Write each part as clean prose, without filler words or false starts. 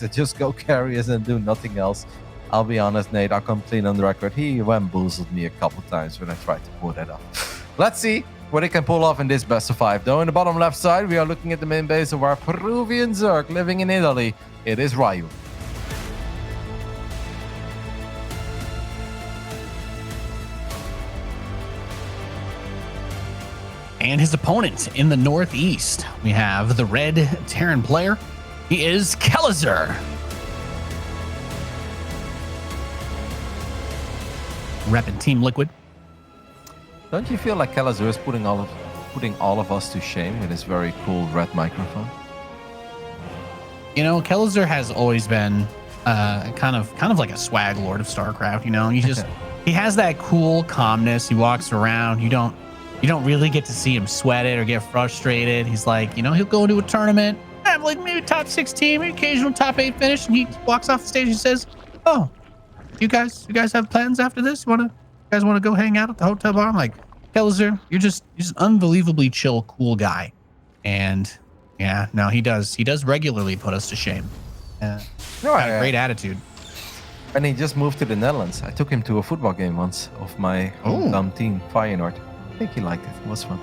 guys that just go carriers and do nothing else. I'll be honest, Nate, I'll come clean on the record. He bamboozled me a couple times when I tried to pull that off. Let's see what he can pull off in this best of 5. Though in the bottom left side, we are looking at the main base of our Peruvian Zerg living in Italy. It is Ryu. And his opponent in the northeast, we have the red Terran player. He is Kelazhur. Repping Team Liquid. Don't you feel like Kelazhur is putting all of us to shame with his very cool red microphone? You know, Kelazhur has always been kind of like a swag lord of StarCraft. You know, he has that cool calmness. He walks around. You don't really get to see him sweat it or get frustrated. He's like, you know, he'll go into a tournament, have like maybe top 16, maybe occasional top 8 finish, and he walks off the stage and says, "Oh, you guys have plans after this? You guys want to go hang out at the hotel bar?" I'm like, Kelazhur, you're just unbelievably chill, cool guy. And yeah, no, he does regularly put us to shame. Got a great attitude. And he just moved to the Netherlands. I took him to a football game once of my hometown team, Feyenoord. I think he liked it. It was fun.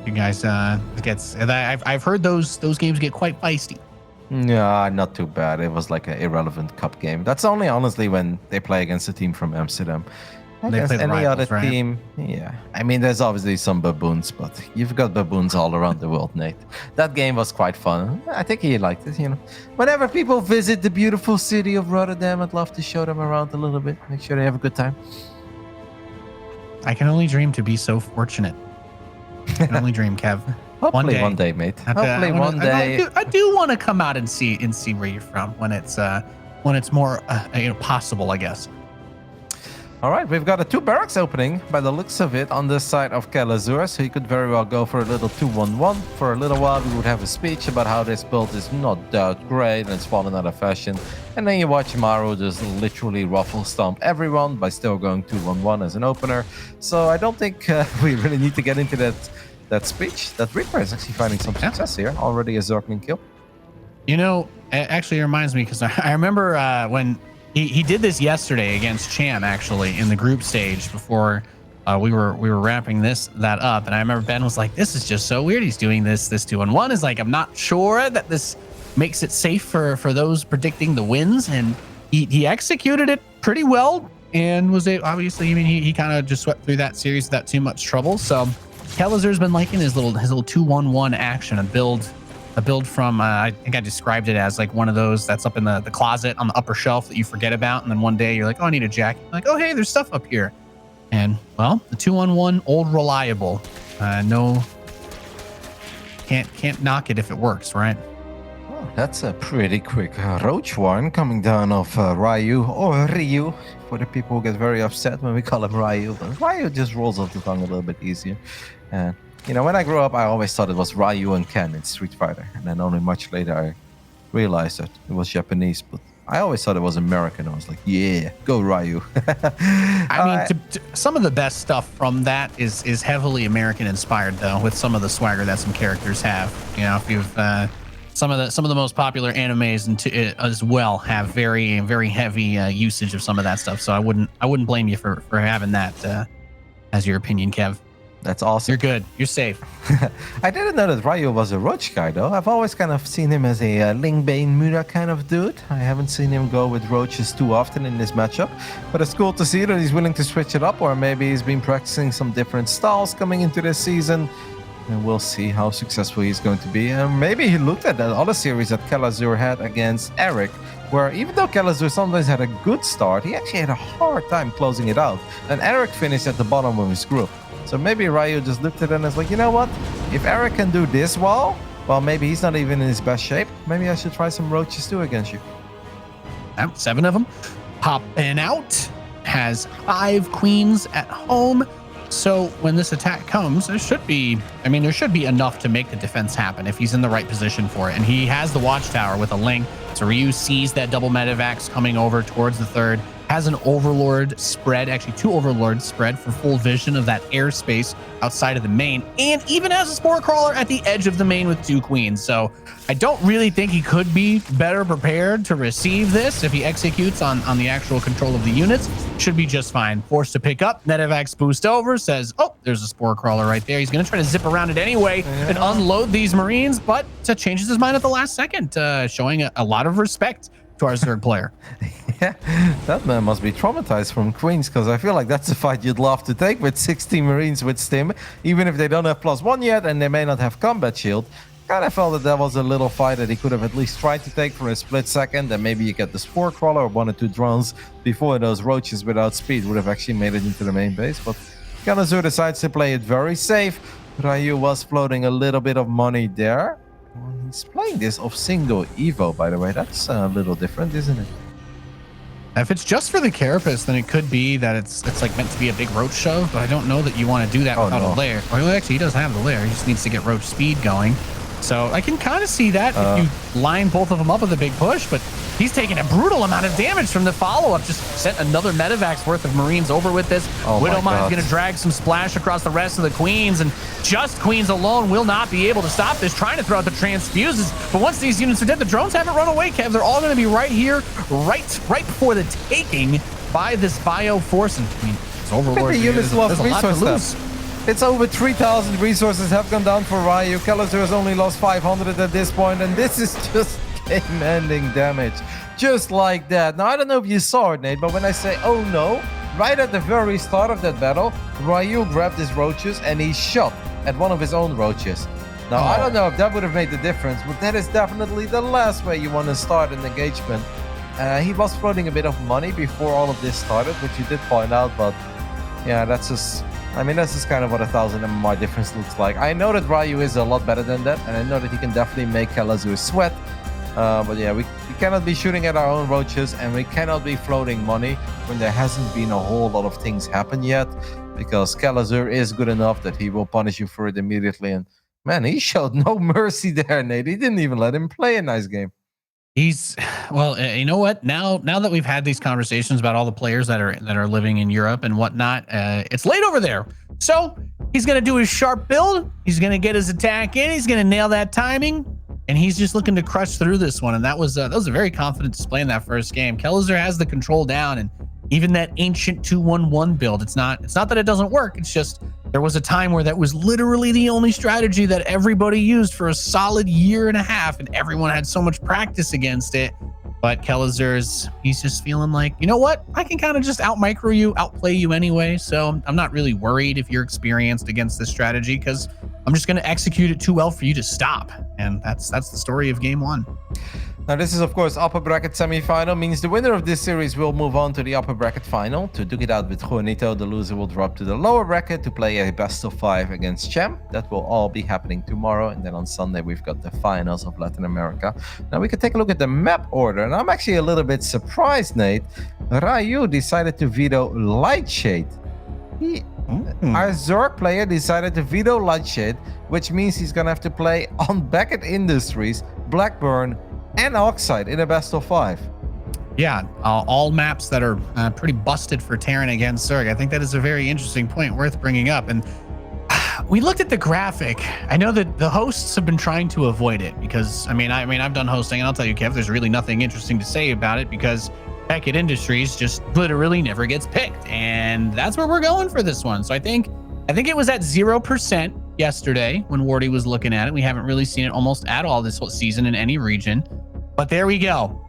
You guys, I've heard those games get quite feisty. Yeah, not too bad. It was like an irrelevant cup game. That's only honestly when they play against a team from Amsterdam. Against any rivals, other team, yeah. I mean, there's obviously some baboons, but you've got baboons all around the world, Nate. That game was quite fun. I think he liked it, you know. Whenever people visit the beautiful city of Rotterdam, I'd love to show them around a little bit. Make sure they have a good time. I can only dream to be so fortunate. I can only dream, Kev. Hopefully one day, mate. Hopefully one day. I do want to come out and see where you're from when it's more possible, I guess. All right, we've got a 2 barracks opening by the looks of it on this side of Kelazhur, so he could very well go for a little 2-1-1. For a little while, we would have a speech about how this build is not that great and it's fallen out of fashion. And then you watch Maru just literally ruffle stomp everyone by still going 2-1-1 as an opener. So I don't think we really need to get into that speech. That Reaper is actually finding some success here. Already a Zergling kill. You know, it actually reminds me, because I remember when he did this yesterday against Cham, actually, in the group stage before we were wrapping that up. And I remember Ben was like, "This is just so weird. He's doing this 2-1-1." Is like, I'm not sure that this makes it safe for those predicting the wins. And he executed it pretty well and was obviously, I mean, he kind of just swept through that series without too much trouble. So Kelazhur's been liking his little 2-1-1 action, a build from, I think I described it as like one of those that's up in the closet on the upper shelf that you forget about. And then one day you're like, "Oh, I need a jacket." You're like, "Oh, hey, there's stuff up here." And well, the 2-1-1, old reliable. No, can't knock it if it works, right? Oh, that's a pretty quick roach one coming down off Ryu, or Ryu, for the people who get very upset when we call him Ryu. But Ryu just rolls off the tongue a little bit easier. And you know, when I grew up, I always thought it was Ryu and Ken in Street Fighter. And then only much later, I realized that it was Japanese. But I always thought it was American. I was like, yeah, go Ryu. I mean, some of the best stuff from that is heavily American inspired, though, with some of the swagger that some characters have. You know, if you've some of the most popular animes as well have very, very heavy usage of some of that stuff. So I wouldn't blame you for having that as your opinion, Kev. That's awesome. You're good. You're safe. I didn't know that Ryu was a Roach guy, though. I've always kind of seen him as a Lingbane Mura kind of dude. I haven't seen him go with Roaches too often in this matchup. But it's cool to see that he's willing to switch it up, or maybe he's been practicing some different styles coming into this season. And we'll see how successful he's going to be. And maybe he looked at that other series that Kelazhur had against Eric, where even though Kelazhur sometimes had a good start, he actually had a hard time closing it out. And Eric finished at the bottom of his group. So maybe Ryu just looked at it and was like, you know what? If Eric can do this well, maybe he's not even in his best shape. Maybe I should try some Roaches too against you. 7 of them. Popping out. Has 5 queens at home. So when this attack comes, there should be enough to make the defense happen if he's in the right position for it. And he has the watchtower with a link. So Ryu sees that double medevacs coming over towards the 3rd. has an Overlord spread, actually 2 Overlords spread for full vision of that airspace outside of the main, and even has a Spore Crawler at the edge of the main with 2 Queens. So I don't really think he could be better prepared to receive this. If he executes on the actual control of the units, should be just fine. Forced to pick up, Medivacs boost over, says, oh, there's a Spore Crawler right there. He's going to try to zip around it anyway and unload these Marines, but changes his mind at the last second, showing a lot of respect to our Zerg player. Yeah, that man must be traumatized from Queens, because I feel like that's a fight you'd love to take with 60 Marines with Stim, even if they don't have +1 yet and they may not have combat shield. Kind of felt that was a little fight that he could have at least tried to take for a split second, and maybe you get the Spore Crawler or 1 or 2 drones before those roaches without speed would have actually made it into the main base. But Kelazhur decides to play it very safe. Ryu was floating a little bit of money there. He's playing this off single Evo, by the way. That's a little different, isn't it? If it's just for the Carapace, then it could be that it's like meant to be a big roach shove, but I don't know that you want to do that without a lair. Well, actually, he does have the lair. He just needs to get roach speed going. So I can kind of see that if you line both of them up with a big push, but he's taking a brutal amount of damage from the follow-up. Just sent another Medivac's worth of Marines over with this. Widowmine's going to drag some splash across the rest of the Queens, and just Queens alone will not be able to stop this, trying to throw out the transfuses. But once these units are dead, the drones haven't run away, Kev. They're all going to be right here, right before the taking by this bio force. And I mean, it's Overlord. The units lost there's a lot to lose. It's over 3,000 resources have gone down for Ryu. Kelazhur has only lost 500 at this point, and this is just game-ending damage. Just like that. Now, I don't know if you saw it, Nate, but when I say, oh no, right at the very start of that battle, Ryu grabbed his roaches and he shot at one of his own roaches. Now, I don't know if that would have made the difference, but that is definitely the last way you want to start an engagement. He was floating a bit of money before all of this started, which you did point out, but yeah, that's just... I mean, this is kind of what 1,000 MMR difference looks like. I know that Ryu is a lot better than that, and I know that he can definitely make Kelazhur sweat. But yeah, we cannot be shooting at our own roaches, and we cannot be floating money when there hasn't been a whole lot of things happen yet, because Kelazhur is good enough that he will punish you for it immediately. And man, he showed no mercy there, Nate. He didn't even let him play a nice game. He's well, you know what? Now that we've had these conversations about all the players that are living in Europe and whatnot, it's late over there. So he's gonna do his sharp build. He's gonna get his attack in. He's gonna nail that timing, and he's just looking to crush through this one. And that was a very confident display in that first game. Kelazhur has the control down, and even that ancient 2-1-1 build. It's not that it doesn't work. It's just there was a time where that was literally the only strategy that everybody used for a solid year and a half, and everyone had so much practice against it. But Kelazhur's, he's just feeling like, you know what? I can kind of just out-micro you, outplay you anyway. So I'm not really worried if you're experienced against this strategy, because I'm just going to execute it too well for you to stop. And that's the story of game 1. Now, this is, of course, upper bracket semifinal, means the winner of this series will move on to the upper bracket final to duke it out with Juanito. The loser will drop to the lower bracket to play a best-of-5 against Champ. That will all be happening tomorrow, and then on Sunday we've got the finals of Latin America. Now, we can take a look at the map order, and I'm actually a little bit surprised, Nate. Ryu decided to veto Lightshade. Our Zerg player decided to veto Lightshade, which means he's going to have to play on Beckett Industries, Blackburn, and Oxide in a best-of-5. Yeah, all maps that are pretty busted for Terran against Zerg. I think that is a very interesting point worth bringing up. And we looked at the graphic. I know that the hosts have been trying to avoid it because, I mean, I've done hosting, and I'll tell you, Kev, there's really nothing interesting to say about it because Beckett Industries just literally never gets picked, and that's where we're going for this one. So I think it was at 0% yesterday when Wardy was looking at it. We haven't really seen it almost at all this whole season in any region. But there we go.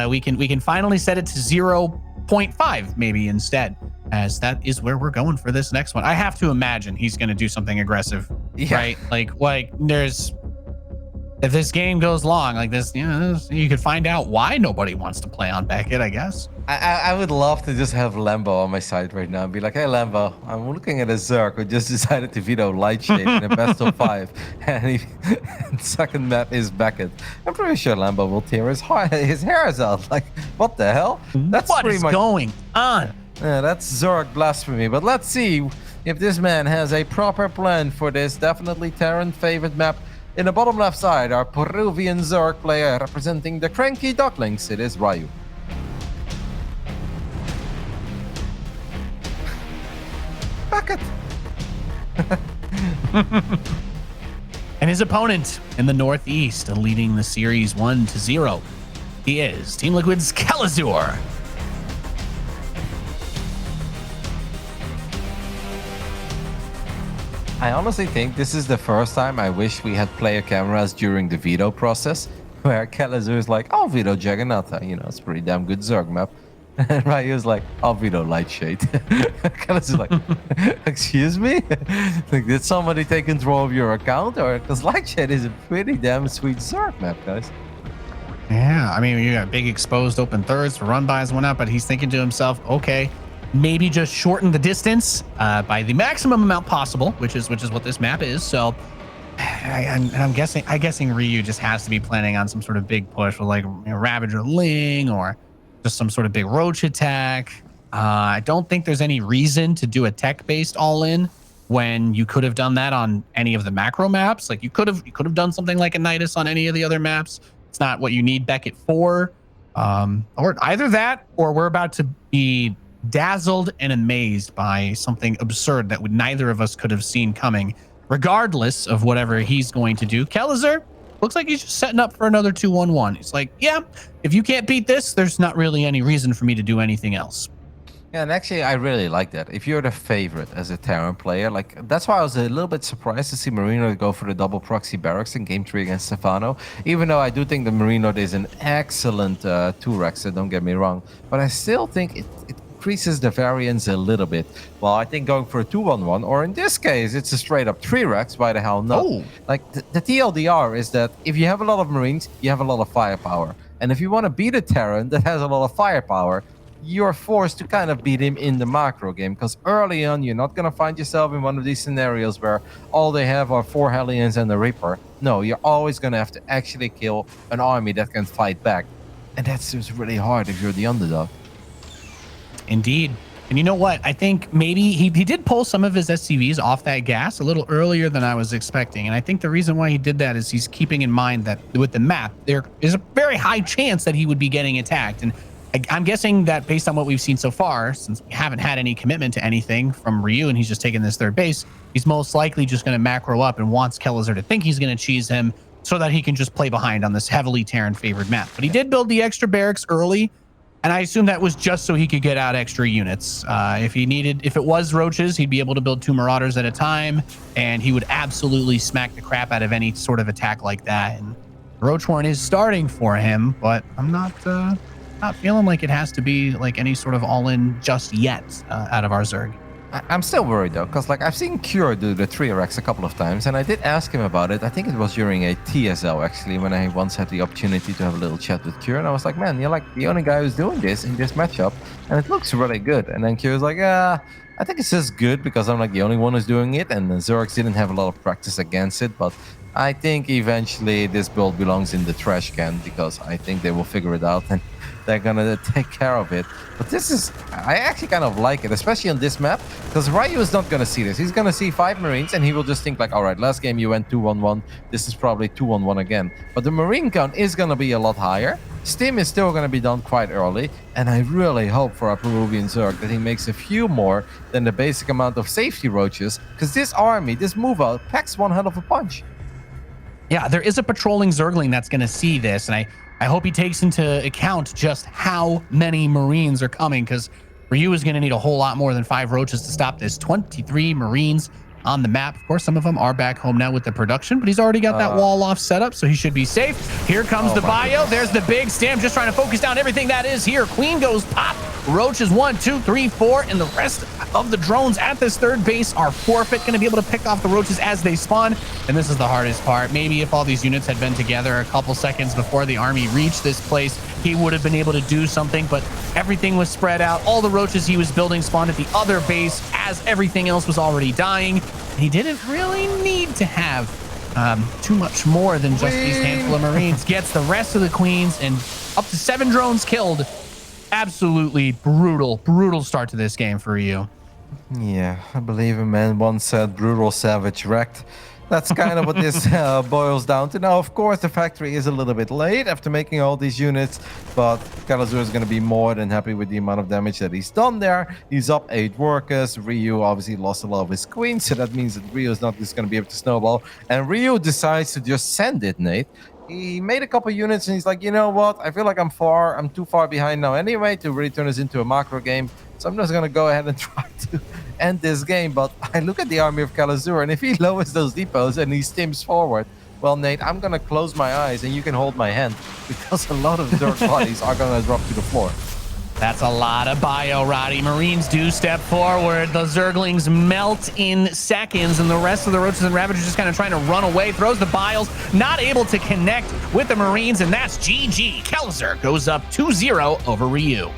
We can finally set it to 0.5 maybe instead, as that is where we're going for this next one. I have to imagine he's going to do something aggressive, right? Like there's, if this game goes long like this, you know, you could find out why nobody wants to play on Beckett, I guess. I would love to just have Lambo on my side right now and be like, hey, Lambo, I'm looking at a Zerg who just decided to veto Lightshade in a best-of-5, and second map is Beckett. I'm pretty sure Lambo will tear his hairs out. Like, what the hell? That's what is going on? Yeah, that's Zerg blasphemy. But let's see if this man has a proper plan for this definitely Terran favorite map. In the bottom left side, our Peruvian Zerg player representing the Cranky Ducklings. It is Ryu. it. And his opponent in the Northeast, leading the series 1-0. He is Team Liquid's Kelazhur. I honestly think this is the first time I wish we had player cameras during the veto process, where Kelazhur is like, "I'll veto Jagannatha, it's a pretty damn good Zerg map." And Ryu's like, "I'll veto Lightshade." Kelazhur's like, "Excuse me? Like, did somebody take control of your account? Or because Lightshade is a pretty damn sweet Zerg map, guys." Yeah, I mean, you got big exposed open thirds for run-bys and whatnot, but he's thinking to himself, okay, maybe just shorten the distance by the maximum amount possible, which is what this map is. So I'm guessing Ryu just has to be planning on some sort of big push with like Ravager Ling or just some sort of big roach attack. I don't think there's any reason to do a tech-based all-in when you could have done that on any of the macro maps. Like you could have done something like a Nidus on any of the other maps. It's not what you need Beckett for, or either that, or we're about to be dazzled and amazed by something absurd that neither of us could have seen coming. Regardless of whatever he's going to do, Kelazhur looks like he's just setting up for another 2-1-1. He's like, yeah, if you can't beat this, there's not really any reason for me to do anything else. Yeah, and actually, I really like that. If you're the favorite as a Terran player, like that's why I was a little bit surprised to see Marino go for the double proxy barracks in Game 3 against Stefano. Even though I do think that Marino is an excellent 2-Rex, so don't get me wrong. But I still think it increases the variance a little bit. Well, I think going for a 2-1-1, or in this case, it's a straight up 3-Rex, why the hell not? Oh. Like, the TLDR is that if you have a lot of Marines, you have a lot of firepower. And if you want to beat a Terran that has a lot of firepower, you're forced to kind of beat him in the macro game, because early on you're not going to find yourself in one of these scenarios where all they have are 4 Hellions and a Reaper. No, you're always going to have to actually kill an army that can fight back, and that's just really hard if you're the underdog. Indeed. And you know what? I think maybe he did pull some of his SCVs off that gas a little earlier than I was expecting. And I think the reason why he did that is he's keeping in mind that with the map, there is a very high chance that he would be getting attacked. And I'm guessing that based on what we've seen so far, since we haven't had any commitment to anything from Ryu and he's just taking this third base, he's most likely just going to macro up and wants Kelazhur to think he's going to cheese him so that he can just play behind on this heavily Terran favored map. But he did build the extra barracks early, and I assume that was just so he could get out extra units. If it was roaches, he'd be able to build 2 Marauders at a time, and he would absolutely smack the crap out of any sort of attack like that. And Roach Horn is starting for him, but I'm not feeling like it has to be like any sort of all-in just yet out of our Zerg. I'm still worried though, because like I've seen Cure do the 3-Rex a couple of times, and I did ask him about it. I think it was during a TSL actually, when I once had the opportunity to have a little chat with Cure, and I was like, man, you're like the only guy who's doing this in this matchup, and it looks really good. And then Cure's like, I think it's just good because I'm like the only one who's doing it, and the Zergs didn't have a lot of practice against it, but I think eventually this build belongs in the trash can, because I think they will figure it out and they're gonna take care of it. But I actually kind of like it, especially on this map, because Ryu is not gonna see this. He's gonna see 5 Marines and he will just think like, all right, last game you went 2-1-1, this is probably 2-1-1 again. But the Marine count is gonna be a lot higher. Stim is still gonna be done quite early, and I really hope for our Peruvian Zerg that he makes a few more than the basic amount of safety roaches, because this army, this move out, packs one hell of a punch. Yeah, there is a patrolling Zergling that's going to see this, and I hope he takes into account just how many Marines are coming, because Ryu is going to need a whole lot more than 5 roaches to stop this. 23 Marines on the map. Of course, some of them are back home now with the production, but he's already got that wall off set up, so he should be safe. Here comes the bio. There's the big Stam, just trying to focus down everything that is here. Queen goes pop. Roaches 1, 2, 3, 4, and the rest of the drones at this third base are forfeit. Going to be able to pick off the roaches as they spawn. And this is the hardest part. Maybe if all these units had been together a couple seconds before the army reached this place, he would have been able to do something, but everything was spread out. All the roaches he was building spawned at the other base as everything else was already dying. He didn't really need to have too much more than just these handful of Marines. Gets the rest of the Queens and up to 7 drones killed. Absolutely brutal start to this game for you. Yeah, I believe a man once said brutal savage wrecked. That's kind of what this boils down to. Now, of course, the factory is a little bit late after making all these units, but Kelazhur is going to be more than happy with the amount of damage that he's done there. He's up 8 workers. Ryu obviously lost a lot of his queens, so that means that Ryu is not just going to be able to snowball. And Ryu decides to just send it, Nate. He made a couple units and he's like, you know what? I feel like I'm too far behind now anyway to really turn this into a macro game. So I'm just going to go ahead and try to end this game. But I look at the army of Kelazhur, and if he lowers those depots and he steams forward, well, Nate, I'm going to close my eyes and you can hold my hand, because a lot of dirt bodies are going to drop to the floor. That's a lot of bio, Roddy. Marines do step forward. The Zerglings melt in seconds, and the rest of the Roaches and Ravagers just kind of trying to run away. Throws the bios, not able to connect with the Marines, and that's GG. Kelazhur goes up 2-0 over Ryu.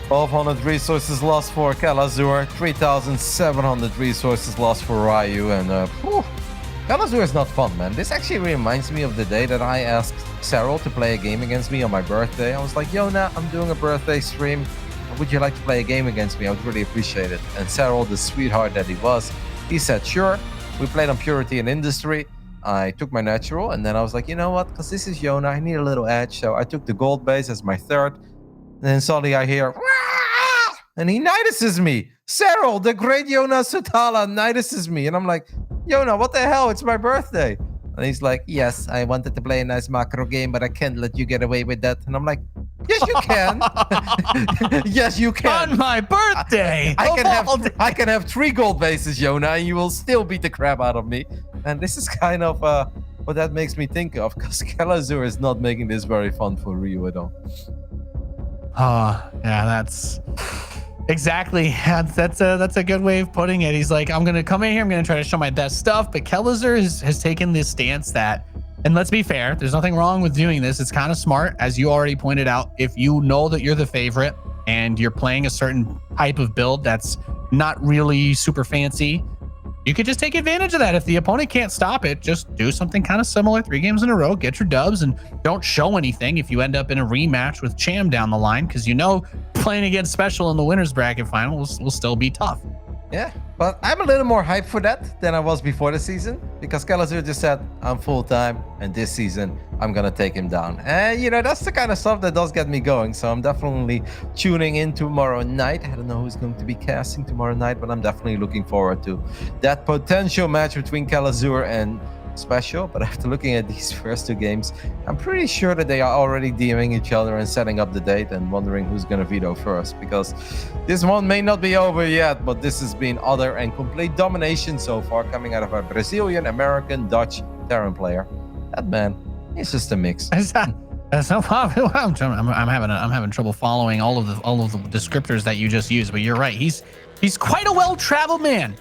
1,200 resources lost for Kelazhur, 3,700 resources lost for Ryu, and Kelazhur is not fun, man. This actually reminds me of the day that I asked Cyril to play a game against me on my birthday. I was like, Yona, I'm doing a birthday stream. Would you like to play a game against me? I would really appreciate it. And Cyril, the sweetheart that he was, he said, sure. We played on Purity and Industry. I took my natural, and then I was like, you know what? Because this is Yona, I need a little edge. So I took the gold base as my third. And then suddenly I hear, Wah! And he niduses me. Cyril, the great Yona Sutala, niduses me. And I'm like, Yona, what the hell? It's my birthday. And he's like, yes, I wanted to play a nice macro game, but I can't let you get away with that. And I'm like, yes, you can. Yes, you can. On my birthday. I can have 3 gold bases, Yona, and you will still beat the crap out of me. And this is kind of what that makes me think of, because Kelazhur is not making this very fun for Ryu at all. Oh, yeah, that's exactly. That's a good way of putting it. He's like, I'm going to come in here. I'm going to try to show my best stuff. But Kelazhur has taken this stance that, and let's be fair, there's nothing wrong with doing this. It's kind of smart, as you already pointed out. If you know that you're the favorite and you're playing a certain type of build that's not really super fancy, you could just take advantage of that. If the opponent can't stop it, just do something kind of similar 3 games in a row, get your dubs, and don't show anything if you end up in a rematch with Cham down the line, because you know playing against Special in the winner's bracket final will still be tough. Yeah, but I'm a little more hyped for that than I was before the season, because Kelazhur just said, I'm full-time, and this season, I'm going to take him down. And, you know, that's the kind of stuff that does get me going, so I'm definitely tuning in tomorrow night. I don't know who's going to be casting tomorrow night, but I'm definitely looking forward to that potential match between Kelazhur and Special. But after looking at these first 2 games, I'm pretty sure that they are already DMing each other and setting up the date and wondering who's going to veto first, because this one may not be over yet, but this has been utter and complete domination so far, coming out of a Brazilian, American, Dutch Terran player. That man, he's just a mix. I'm having trouble following all of the descriptors that you just used, but you're right. He's quite a well-traveled man.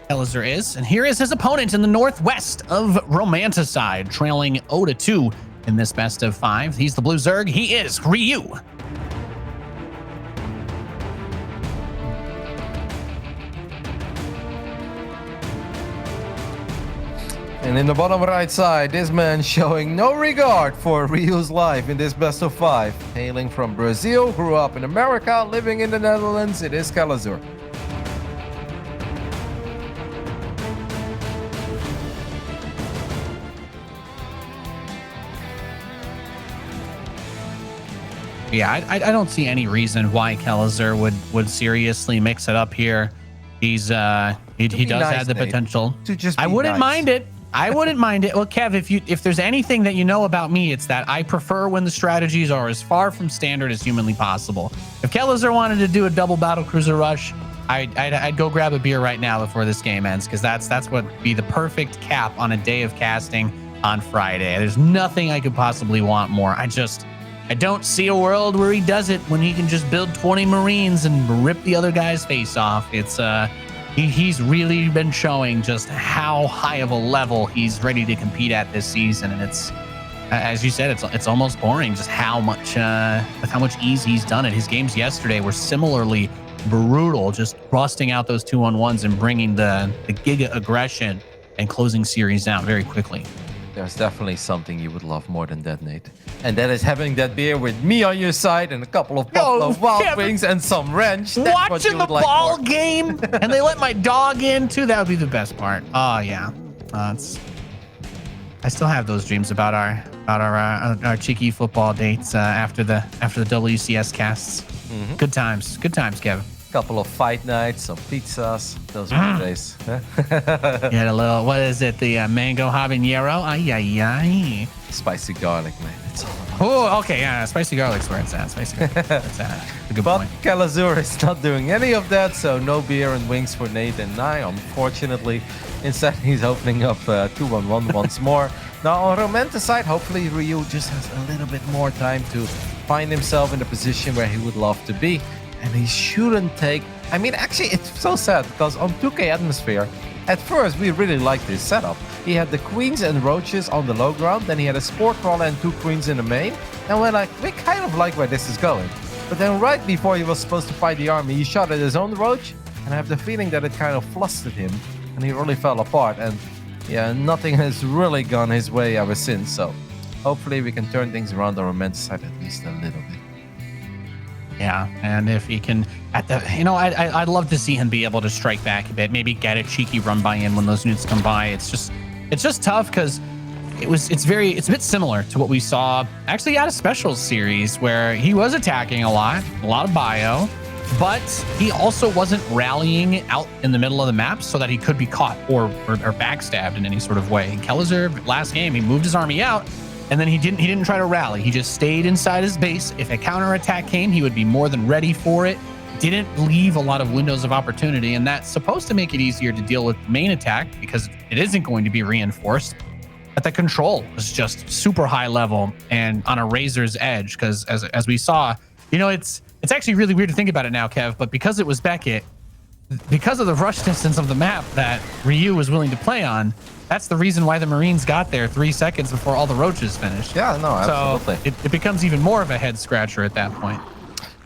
Kelazhur is, and here is his opponent in the northwest of Romanticide, trailing 0-2 in this best of 5. He's the Blue Zerg. He is Ryu. And in the bottom right side, this man showing no regard for Ryu's life in this best of 5. Hailing from Brazil, grew up in America, living in the Netherlands, it is Kelazhur. Yeah, I don't see any reason why Kelazhur would seriously mix it up here. He does have the potential. I wouldn't mind it. I wouldn't mind it. Well, Kev, if there's anything that you know about me, it's that I prefer when the strategies are as far from standard as humanly possible. If Kelazhur wanted to do a double battle cruiser rush, I'd go grab a beer right now before this game ends, because that's what would be the perfect cap on a day of casting on Friday. There's nothing I could possibly want more. I don't see a world where he does it when he can just build 20 Marines and rip the other guy's face off. It's he's really been showing just how high of a level he's ready to compete at this season, and it's, as you said, it's almost boring just how much ease he's done it. His games yesterday were similarly brutal, just busting out those 2-on-1s and bringing the giga aggression and closing series out very quickly. There's definitely something you would love more than that, Nate. And that is having that beer with me on your side and a couple of Buffalo Wild Wings and some ranch. That's watching the ball game and they let my dog in too. That would be the best part. Oh, yeah. I still have those dreams about our cheeky football dates after the WCS casts. Good times, Kevin. Couple of fight nights, some pizzas. Those were the days. You had a little, what is it? The mango habanero? Ay, ay, ay. Spicy garlic, man. It's all about. Oh, okay, yeah, spicy garlic's where it's at. Spicy garlic. That's a good But point. Kelazhur is not doing any of that, so no beer and wings for Nate and I, unfortunately. Instead, he's opening up 2-1-1 once more. Now, on Romanta's side, hopefully Ryu just has a little bit more time to find himself in the position where he would love to be. And he shouldn't take... I mean, actually, it's so sad, because on 2K Atmosphere, at first, we really liked this setup. He had the queens and roaches on the low ground, then he had a sport crawler and 2 queens in the main. And we're like, we kind of like where this is going. But then right before he was supposed to fight the army, he shot at his own roach. And I have the feeling that it kind of flustered him. And he really fell apart. And yeah, nothing has really gone his way ever since. So hopefully we can turn things around on Romanta's side at least a little bit. Yeah, and if he can, I'd love to see him be able to strike back a bit, maybe get a cheeky run by in when those units come by. It's just tough because it's a bit similar to what we saw actually out of Specials series, where he was attacking a lot of bio, but he also wasn't rallying out in the middle of the map so that he could be caught or backstabbed in any sort of way. And Kelazhur, last game, he moved his army out. And then he didn't try to rally. He just stayed inside his base. If a counterattack came, he would be more than ready for it. Didn't leave a lot of windows of opportunity, and that's supposed to make it easier to deal with the main attack because it isn't going to be reinforced. But the control was just super high level and on a razor's edge because as we saw, it's actually really weird to think about it now, Kev, but because it was Beckett, because of the rush distance of the map that Ryu was willing to play on, that's the reason why the Marines got there 3 seconds before all the roaches finished. Yeah, no, absolutely. So it becomes even more of a head scratcher at that point.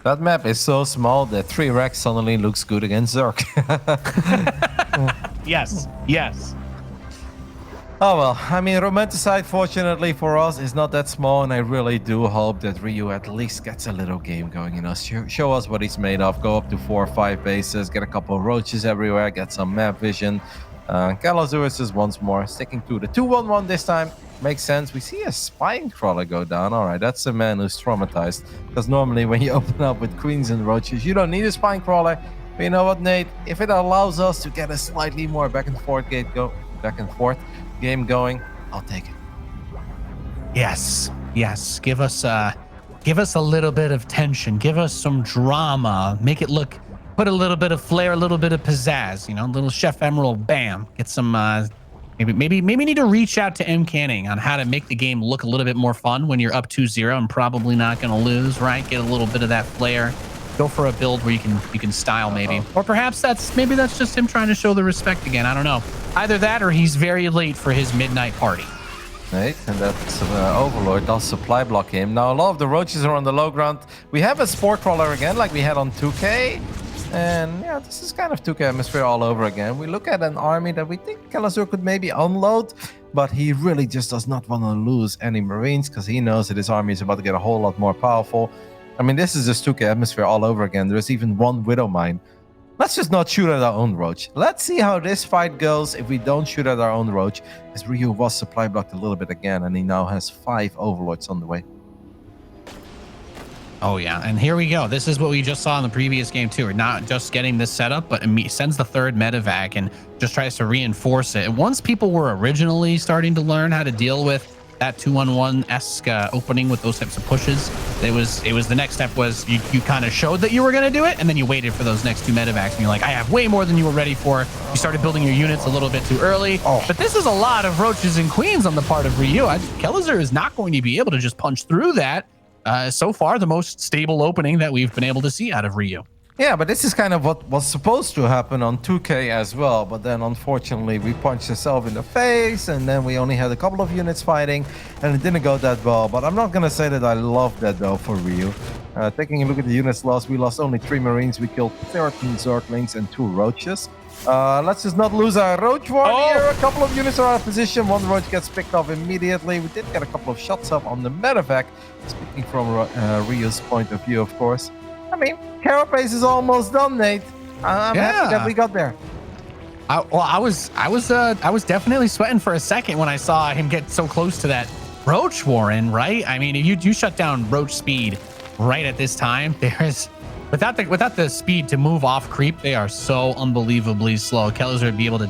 That map is so small that 3 racks suddenly looks good against Zerg. Yes. Oh well, I mean, Romanticide, fortunately for us, is not that small, and I really do hope that Ryu at least gets a little game going, show us what he's made of, go up to 4 or 5 bases, get a couple of roaches everywhere, get some map vision. Kelazhur is just once more sticking to the 2-1-1 this time. Makes sense. We see a spine crawler go down. All right, that's a man who's traumatized, because normally when you open up with queens and roaches, you don't need a spine crawler. But you know what, Nate? If it allows us to get a slightly more back and forth game going, I'll take it. Yes. Give us a little bit of tension. Give us some drama. Make it look. Put a little bit of flair, a little bit of pizzazz. Little Chef Emerald. Bam. Get some. Maybe need to reach out to M. Canning on how to make the game look a little bit more fun when you're up 2-0 and probably not going to lose. Right. Get a little bit of that flair. Go for a build where you can style maybe, or perhaps that's just him trying to show the respect again. I don't know. Either that or he's very late for his midnight party. Right, and that's Overlord does supply block him. Now a lot of the roaches are on the low ground. We have a sport crawler again, like we had on 2K. And yeah, this is kind of 2K atmosphere all over again. We look at an army that we think Kelazhur could maybe unload, but he really just does not want to lose any Marines because he knows that his army is about to get a whole lot more powerful. I mean, this is just 2K atmosphere all over again. There's even one Widow Mine. Let's just not shoot at our own roach. Let's see how this fight goes if we don't shoot at our own roach. As Ryu was supply blocked a little bit again, and he now has 5 overlords on the way. Oh yeah, and here we go. This is what we just saw in the previous game too. We're not just getting this setup, but sends the 3rd medevac and just tries to reinforce it. And once people were originally starting to learn how to deal with that 2-1-1-esque opening with those types of pushes, it was the next step was you kind of showed that you were going to do it, and then you waited for those next 2 medevacs, and you're like, I have way more than you were ready for. You started building your units a little bit too early. But this is a lot of roaches and queens on the part of Ryu. Kelazhur is not going to be able to just punch through that. So far, the most stable opening that we've been able to see out of Ryu. Yeah, but this is kind of what was supposed to happen on 2K as well. But then, unfortunately, we punched ourselves in the face, and then we only had a couple of units fighting, and it didn't go that well. But I'm not going to say that I love that, though, for Ryu. Taking a look at the units lost, we lost only 3 Marines. We killed 13 Zerglings and 2 Roaches. Let's just not lose our Roach War here. A couple of units are out of position. 1 Roach gets picked off immediately. We did get a couple of shots up on the medevac. Speaking from Ryu's point of view, of course. I mean, Carapace is almost done, Nate. I'm happy that we got there. I was definitely sweating for a second when I saw him get so close to that Roach, Warren, right? I mean, if you shut down Roach speed right at this time, there's without the speed to move off creep, they are so unbelievably slow. Kelazhur would be able to,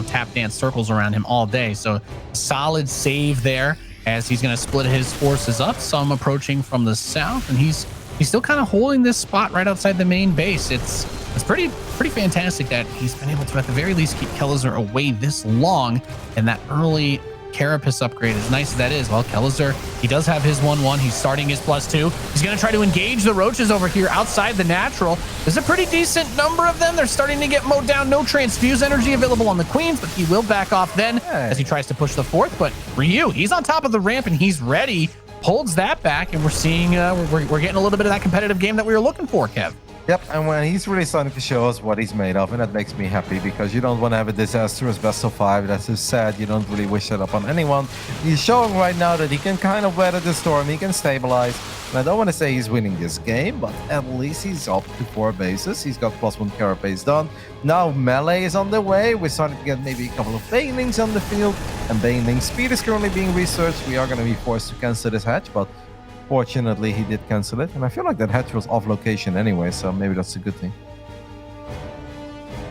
tap dance circles around him all day. So solid save there as he's going to split his forces up. Some approaching from the south, and he's still kind of holding this spot right outside the main base. It's pretty fantastic that he's been able to at the very least keep Kelazhur away this long, and that early Carapace upgrade, as nice as that is. Well, Kelazhur, he does have his 1-1. He's starting his +2. He's going to try to engage the Roaches over here outside the natural. There's a pretty decent number of them. They're starting to get mowed down. No transfuse energy available on the Queens, but he will back off then as he tries to push the 4th. But Ryu, he's on top of the ramp and he's ready. Holds that back, and we're seeing we're getting a little bit of that competitive game that we were looking for, Kev. Yep, and when he's really starting to show us what he's made of, and that makes me happy because you don't want to have a disastrous best of 5. That's so sad. You don't really wish that upon anyone. He's showing right now that he can kind of weather the storm. He can stabilize. And I don't want to say he's winning this game, but at least he's up to 4 bases. He's got +1 carapace done. Now melee is on the way. We're starting to get maybe a couple of banelings on the field, and baneling speed is currently being researched. We are going to be forced to cancel this hatch, but fortunately, he did cancel it, and I feel like that hatch was off location anyway, so maybe that's a good thing.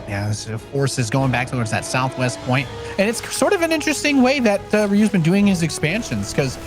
Yeah, this force is going back towards that southwest point, and it's sort of an interesting way that Ryu's been doing his expansions, because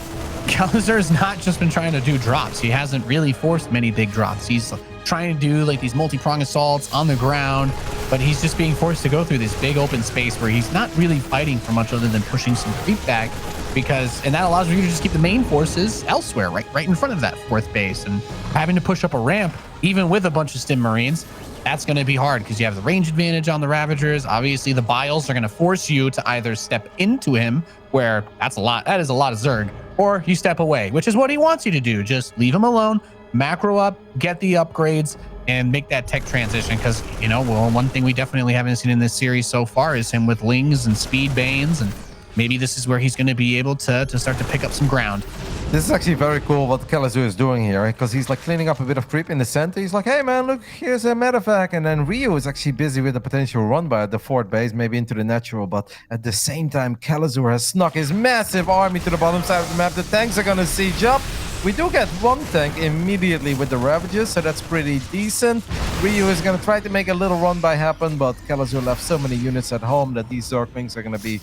Kelazhur has not just been trying to do drops. He hasn't really forced many big drops. He's trying to do like these multi-prong assaults on the ground, but he's just being forced to go through this big open space where he's not really fighting for much other than pushing some creep back. And that allows you to just keep the main forces elsewhere, right in front of that 4th base, and having to push up a ramp, even with a bunch of Stim Marines, that's going to be hard because you have the range advantage on the Ravagers. Obviously, the Biles are going to force you to either step into him, where that is a lot of Zerg, or you step away, which is what he wants you to do. Just leave him alone, macro up, get the upgrades, and make that tech transition. Because, one thing we definitely haven't seen in this series so far is him with Lings and Speed Banes, and maybe this is where he's going to be able to start to pick up some ground. This is actually very cool what Kelazhur is doing here, because he's like cleaning up a bit of creep in the center. He's like, hey man, look, here's a medevac. And then Ryu is actually busy with a potential run by the 4th base, maybe into the natural. But at the same time, Kelazhur has snuck his massive army to the bottom side of the map. The tanks are going to siege up. We do get 1 tank immediately with the Ravagers, so that's pretty decent. Ryu is going to try to make a little run by happen, but Kelazhur left so many units at home that these Zerglings are going to be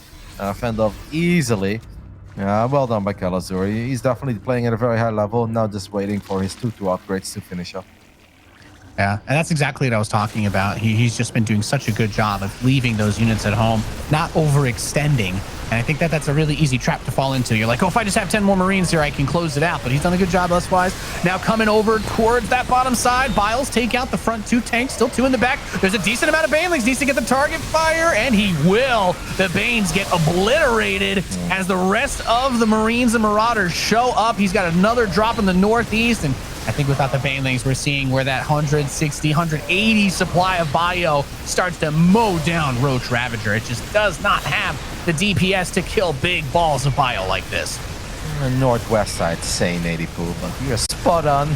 fend off easily. Well done by Kelazhur. He's definitely playing at a very high level, now just waiting for his 2-2 upgrades to finish up. Yeah, and that's exactly what I was talking about. He's just been doing such a good job of leaving those units at home, not overextending. And I think that's a really easy trap to fall into. You're like, oh, if I just have 10 more Marines here, I can close it out. But he's done a good job thus-wise. Now coming over towards that bottom side. Biles take out the front 2 tanks, still 2 in the back. There's a decent amount of Banelings. Needs to get the target fire, and he will. The Banes get obliterated as the rest of the Marines and Marauders show up. He's got another drop in the northeast, and I think without the Banelings, we're seeing where that 160, 180 supply of bio starts to mow down Roach Ravager. It just does not have the DPS to kill big balls of bio like this. The northwest side, same 80 pool, but you're spot on.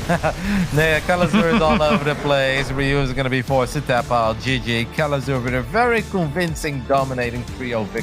Yeah, Kelazhur is all over the place. Ryu is going to be forced to tap out. GG. Kelazhur with a very convincing, dominating 3-0 victory.